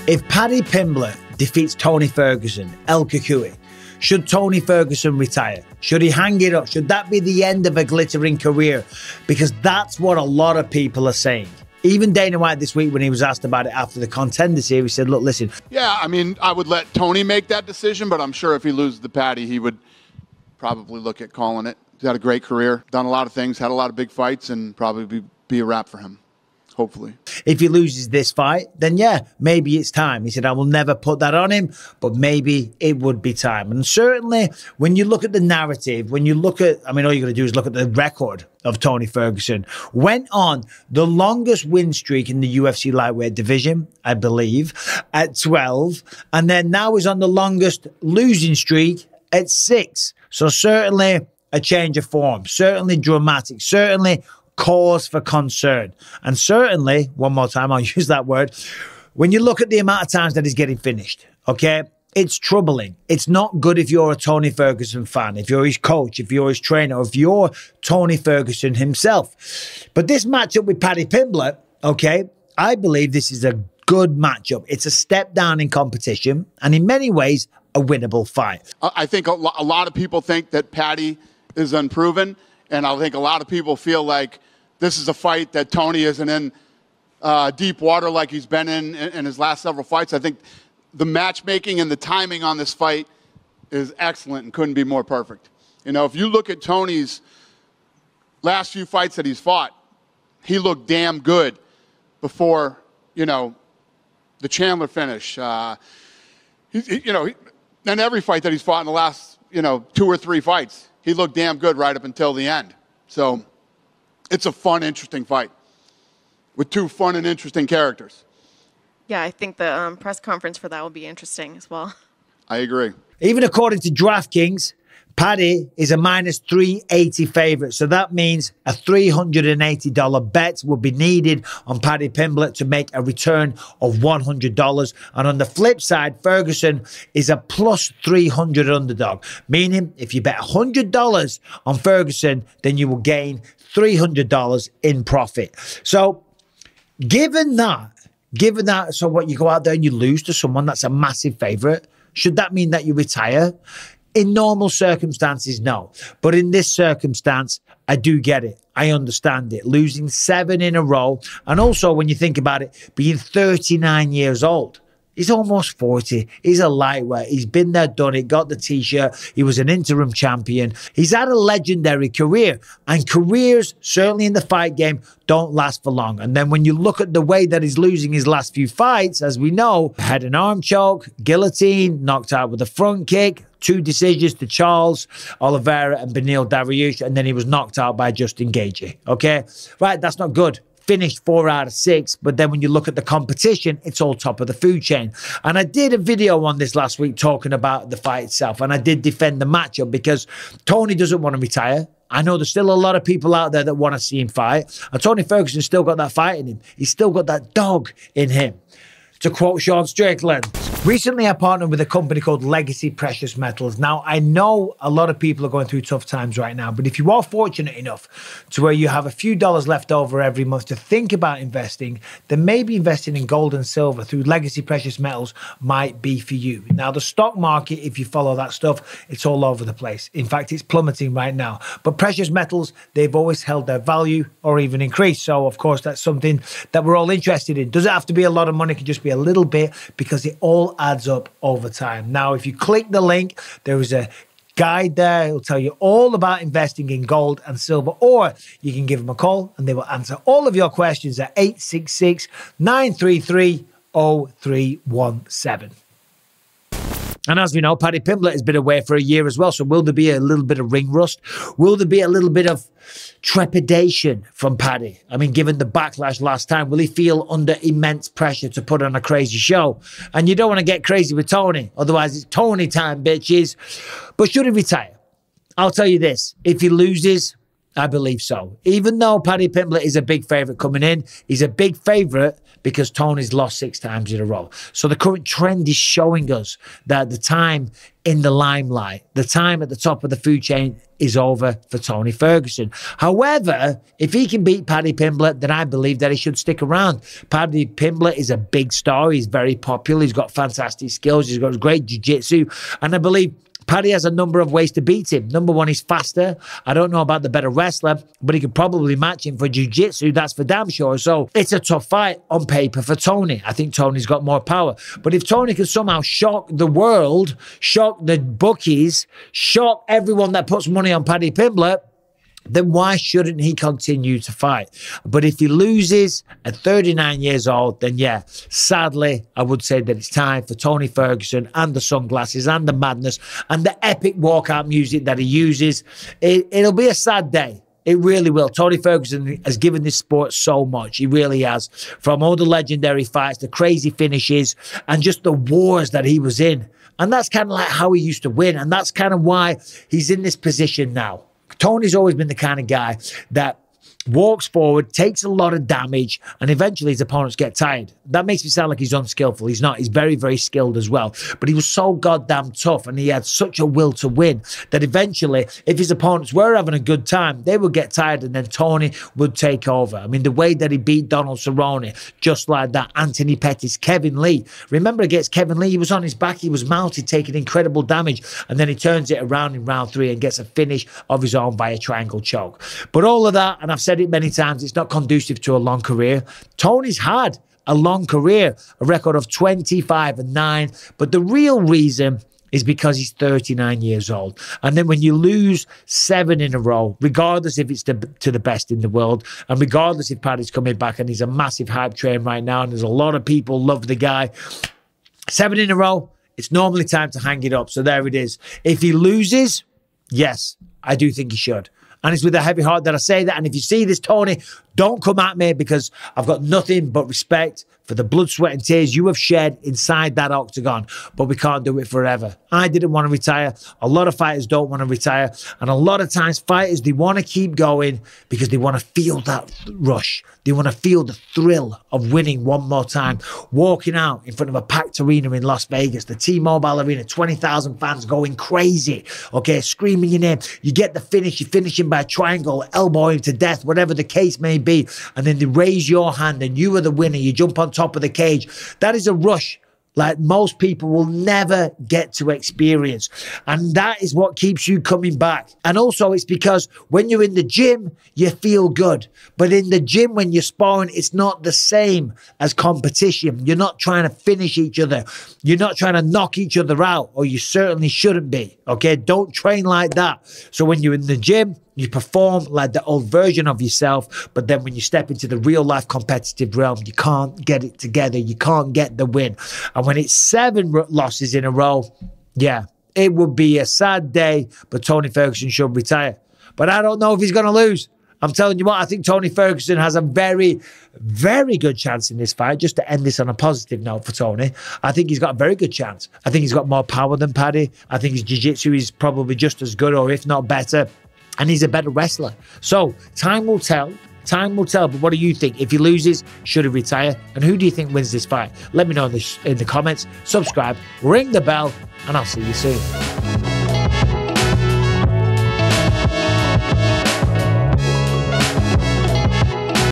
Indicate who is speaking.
Speaker 1: If Paddy Pimblett defeats Tony Ferguson, El Cucuy, should Tony Ferguson retire? Should he hang it up? Should that be the end of a glittering career? Because that's what a lot of people are saying. Even Dana White this week, when he was asked about it after the Contender Series, said, look, listen.
Speaker 2: Yeah, I mean, I would let Tony make that decision, but I'm sure if he loses the Paddy, he would probably look at calling it. He's had a great career, done a lot of things, had a lot of big fights, and probably be a wrap for him. Hopefully.
Speaker 1: If he loses this fight, then yeah, maybe it's time. He said, I will never put that on him, but maybe it would be time. And certainly, when you look at the narrative, when you look at, I mean, all you got to do is look at the record of Tony Ferguson. Went on the longest win streak in the UFC lightweight division, I believe, at 12. And then now he's on the longest losing streak at 6. So certainly a change of form, certainly dramatic, certainly cause for concern. And certainly, one more time, I'll use that word, when you look at the amount of times that he's getting finished, okay, it's troubling. It's not good if you're a Tony Ferguson fan, if you're his coach, if you're his trainer, or if you're Tony Ferguson himself. But this matchup with Paddy Pimblett, okay, I believe this is a good matchup. It's a step down in competition, and in many ways, a winnable fight.
Speaker 2: I think a lot of people think that Paddy is unproven, and I think a lot of people feel like this is a fight that Tony isn't in deep water like he's been in his last several fights. I think the matchmaking and the timing on this fight is excellent and couldn't be more perfect. You know, if you look at Tony's last few fights that he's fought, he looked damn good before, you know, the Chandler finish. And every fight that he's fought in the last, 2 or 3 fights, he looked damn good right up until the end. So it's a fun, interesting fight with 2 fun and interesting characters.
Speaker 3: Yeah, I think the press conference for that will be interesting as well.
Speaker 2: I agree.
Speaker 1: Even according to DraftKings, Paddy is a minus 380 favorite. So that means a $380 bet will be needed on Paddy Pimblett to make a return of $100. And on the flip side, Ferguson is a plus 300 underdog, meaning if you bet $100 on Ferguson, then you will gain $300 in profit. So given that, so what, you go out there and you lose to someone that's a massive favorite, should that mean that you retire? In normal circumstances, no. But in this circumstance, I do get it. I understand it. Losing 7 in a row. And also, when you think about it, being 39 years old. He's almost 40. He's a lightweight. He's been there, done it, got the T-shirt. He was an interim champion. He's had a legendary career. And careers, certainly in the fight game, don't last for long. And then when you look at the way that he's losing his last few fights, as we know, head and arm choke, guillotine, knocked out with a front kick, 2 decisions to Charles Oliveira and Beneil Dariush, and then he was knocked out by Justin Gaethje. Okay? Right, that's not good. Finished 4 out of 6, but then when you look at the competition, it's all top of the food chain. And I did a video on this last week talking about the fight itself, and I did defend the matchup because Tony doesn't want to retire. I know there's still a lot of people out there that want to see him fight, and Tony Ferguson's still got that fight in him. He's still got that dog in him. To quote Sean Strickland, recently I partnered with a company called Legacy Precious Metals. Now, I know a lot of people are going through tough times right now, but if you are fortunate enough to where you have a few dollars left over every month to think about investing, then maybe investing in gold and silver through Legacy Precious Metals might be for you. Now, the stock market, if you follow that stuff, it's all over the place. In fact, it's plummeting right now. But precious metals, they've always held their value or even increased. So, of course, that's something that we're all interested in. Does it have to be a lot of money? It can just be a little bit, because it all adds up over time. Now, if you click the link, there is a guide there. It'll tell you all about investing in gold and silver, or you can give them a call and they will answer all of your questions at 866-933-0317. And as we know, Paddy Pimblett has been away for a year as well. So will there be a little bit of ring rust? Will there be a little bit of trepidation from Paddy? I mean, given the backlash last time, will he feel under immense pressure to put on a crazy show? And you don't want to get crazy with Tony. Otherwise, it's Tony time, bitches. But should he retire? I'll tell you this. If he loses, I believe so. Even though Paddy Pimblett is a big favourite coming in, he's a big favourite because Tony's lost 6 times in a row. So the current trend is showing us that the time in the limelight, the time at the top of the food chain is over for Tony Ferguson. However, if he can beat Paddy Pimblett, then I believe that he should stick around. Paddy Pimblett is a big star. He's very popular. He's got fantastic skills. He's got great jiu-jitsu. And I believe Paddy has a number of ways to beat him. Number one, he's faster. I don't know about the better wrestler, but he could probably match him for jiu-jitsu. That's for damn sure. So it's a tough fight on paper for Tony. I think Tony's got more power. But if Tony can somehow shock the world, shock the bookies, shock everyone that puts money on Paddy Pimblett, then why shouldn't he continue to fight? But if he loses at 39 years old, then yeah, sadly, I would say that it's time for Tony Ferguson and the sunglasses and the madness and the epic walkout music that he uses. It'll be a sad day. It really will. Tony Ferguson has given this sport so much. He really has. From all the legendary fights, the crazy finishes, and just the wars that he was in. And that's kind of like how he used to win. And that's kind of why he's in this position now. Tony's always been the kind of guy that walks forward, takes a lot of damage, and eventually his opponents get tired. That makes me sound like he's unskillful. He's not. He's very, very skilled as well. But he was so goddamn tough, and he had such a will to win that eventually, if his opponents were having a good time, they would get tired, and then Tony would take over. I mean, the way that he beat Donald Cerrone, just like that, Anthony Pettis, Kevin Lee. Remember against Kevin Lee, he was on his back, he was mounted, taking incredible damage, and then he turns it around in round 3 and gets a finish of his own by a triangle choke. But all of that, and I've said it many times, it's not conducive to a long career. Tony's had a long career, a record of 25-9, but the real reason is because he's 39 years old. And then when you lose 7 in a row, regardless if it's to the best in the world, and regardless if Paddy's coming back and he's a massive hype train right now, and there's a lot of people love the guy, 7 in a row, it's normally time to hang it up. So there it is. If he loses, yes, I do think he should. And it's with a heavy heart that I say that. And if you see this, Tony, don't come at me, because I've got nothing but respect for the blood, sweat and tears you have shed inside that octagon. But we can't do it forever. I didn't want to retire. A lot of fighters don't want to retire. And a lot of times fighters, they want to keep going because they want to feel that rush. They want to feel the thrill of winning one more time. Walking out in front of a packed arena in Las Vegas, the T-Mobile Arena, 20,000 fans going crazy, okay, screaming your name. You get the finish, you finish him by a triangle, elbow him to death, whatever the case may be. And then they raise your hand and you are the winner. You jump on top of the cage. That is a rush like most people will never get to experience. And that is what keeps you coming back. And also it's because when you're in the gym, you feel good. But in the gym, when you're sparring, it's not the same as competition. You're not trying to finish each other. You're not trying to knock each other out, or you certainly shouldn't be. Okay, don't train like that. So when you're in the gym, you perform like the old version of yourself, but then when you step into the real life competitive realm, you can't get it together. You can't get the win. And when it's 7 losses in a row, yeah, it would be a sad day, but Tony Ferguson should retire. But I don't know if he's going to lose. I'm telling you what, I think Tony Ferguson has a very, very good chance in this fight. Just to end this on a positive note for Tony, I think he's got a very good chance. I think he's got more power than Paddy. I think his jiu-jitsu is probably just as good, or if not better. And he's a better wrestler. So time will tell. Time will tell. But what do you think? If he loses, should he retire? And who do you think wins this fight? Let me know in the comments. Subscribe, ring the bell, and I'll see you soon.